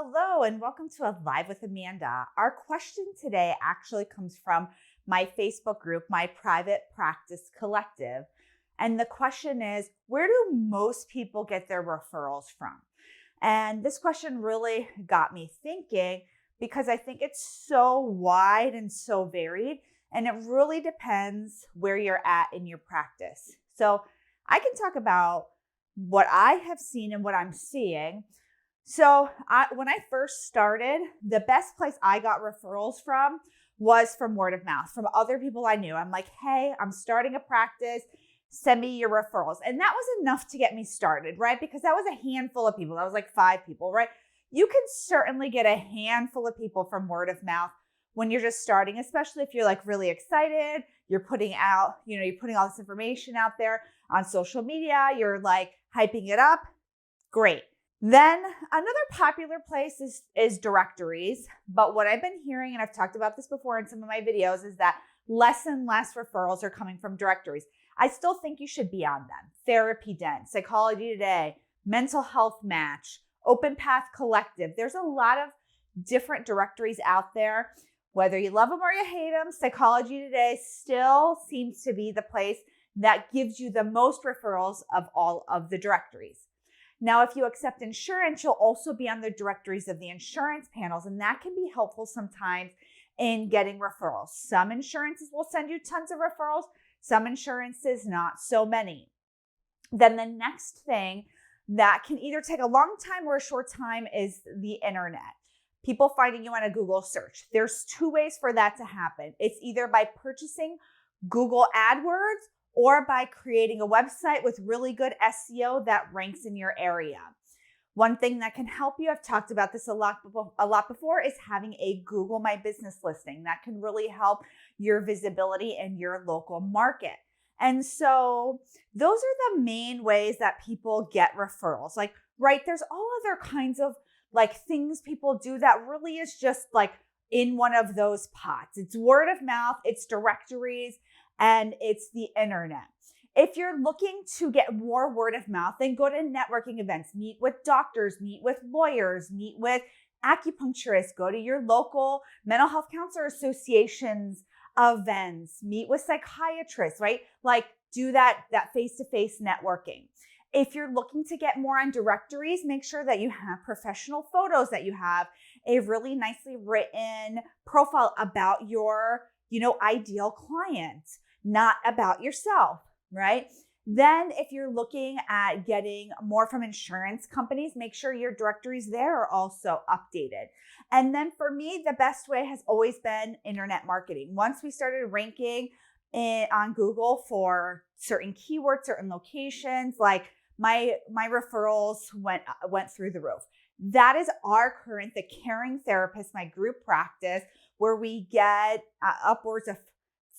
Hello, and welcome to a Live with Amanda. Our question today actually comes from my Facebook group, my private practice collective. And the question is, where do most people get their referrals from? And this question really got me thinking because I think it's so wide and so varied, and it really depends where you're at in your practice. So I can talk about what I have seen and what I'm seeing. So when I first started, the best place I got referrals from was from word of mouth, from other people I knew. I'm like, hey, I'm starting a practice. Send me your referrals. And that was enough to get me started, right? Because that was a handful of people. That was like 5 people, right? You can certainly get a handful of people from word of mouth when you're just starting, especially if you're like really excited. You're putting out, you're putting all this information out there on social media. You're like hyping it up. Great. Then another popular place is directories. But what I've been hearing, and I've talked about this before in some of my videos, is that less and less referrals are coming from directories. I still think you should be on them. Therapy Den, Psychology Today, Mental Health Match, Open Path Collective. There's a lot of different directories out there. Whether you love them or you hate them, Psychology Today still seems to be the place that gives you the most referrals of all of the directories. Now, if you accept insurance, you'll also be on the directories of the insurance panels, and that can be helpful sometimes in getting referrals. Some insurances will send you tons of referrals, some insurances not so many. Then the next thing that can either take a long time or a short time is the internet. People finding you on a Google search. There's 2 ways for that to happen. It's either by purchasing Google AdWords or by creating a website with really good SEO that ranks in your area. One thing that can help you, I've talked about this a lot before, is having a Google My Business listing. That can really help your visibility in your local market. And so those are the main ways that people get referrals. Like, right, there's all other kinds of like things people do that really is just like in one of those pots. It's word of mouth, it's directories, and it's the internet. If you're looking to get more word of mouth, then go to networking events, meet with doctors, meet with lawyers, meet with acupuncturists, go to your local mental health counselor associations events, meet with psychiatrists, right? Like do that face-to-face networking. If you're looking to get more on directories, make sure that you have professional photos, that you have a really nicely written profile about your, ideal client, not about yourself, right? Then if you're looking at getting more from insurance companies, make sure your directories there are also updated. And then for me, the best way has always been internet marketing. Once we started ranking on Google for certain keywords, certain locations, like my referrals went through the roof. That is our current, the Caring Therapist, my group practice, where we get upwards of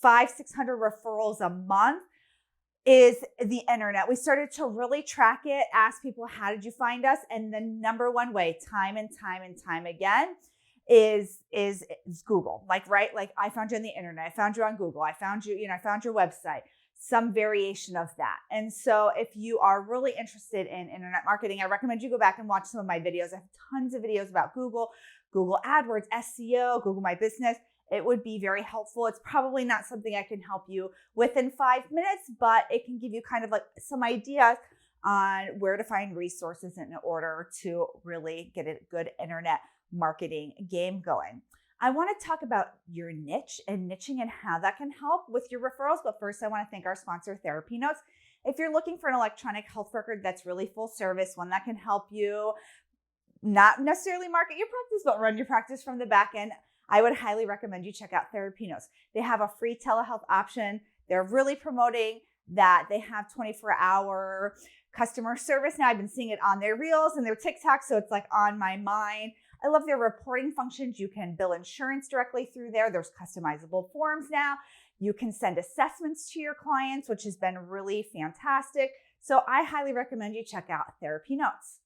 500-600 referrals a month, is the internet. We started to really track it, ask people, how did you find us? And the number one way, time and time again, is Google. Like, right? Like I found you on the internet. I found you on Google. I found you, I found your website, some variation of that. And so if you are really interested in internet marketing, I recommend you go back and watch some of my videos. I have tons of videos about Google AdWords, SEO, Google My Business. It would be very helpful. It's probably not something I can help you with in 5 minutes, but it can give you kind of like some ideas on where to find resources in order to really get a good internet marketing game going. I want to talk about your niche and niching and how that can help with your referrals. But first, I want to thank our sponsor, TherapyNotes. If you're looking for an electronic health record that's really full service, one that can help you not necessarily market your practice, but run your practice from the back end, I would highly recommend you check out TherapyNotes. They have a free telehealth option. They're really promoting that they have 24-hour customer service. Now I've been seeing it on their Reels and their TikTok, so it's like on my mind. I love their reporting functions. You can bill insurance directly through there. There's customizable forms now. You can send assessments to your clients, which has been really fantastic. So I highly recommend you check out TherapyNotes.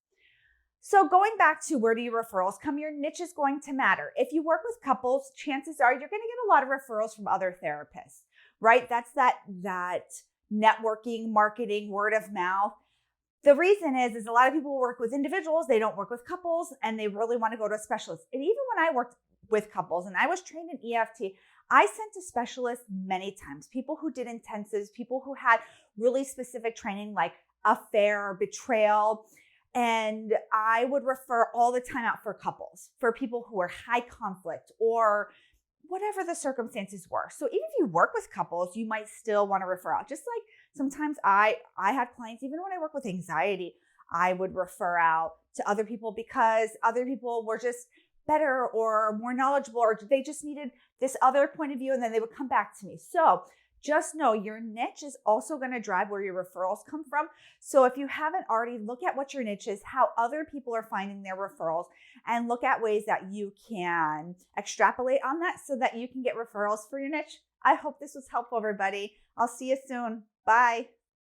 So going back to where do your referrals come, your niche is going to matter. If you work with couples, chances are you're going to get a lot of referrals from other therapists, right? That's that networking, marketing, word of mouth. The reason is a lot of people work with individuals, they don't work with couples, and they really want to go to a specialist. And even when I worked with couples and I was trained in EFT, I sent to specialists many times, people who did intensives, people who had really specific training like affair, betrayal. And I would refer all the time out for couples, for people who are high conflict or whatever the circumstances were. So even if you work with couples, you might still want to refer out. Just like sometimes I had clients, even when I work with anxiety, I would refer out to other people because other people were just better or more knowledgeable, or they just needed this other point of view, and then they would come back to me. So just know your niche is also going to drive where your referrals come from. So if you haven't already, look at what your niche is, how other people are finding their referrals, and look at ways that you can extrapolate on that so that you can get referrals for your niche. I hope this was helpful, everybody. I'll see you soon. Bye.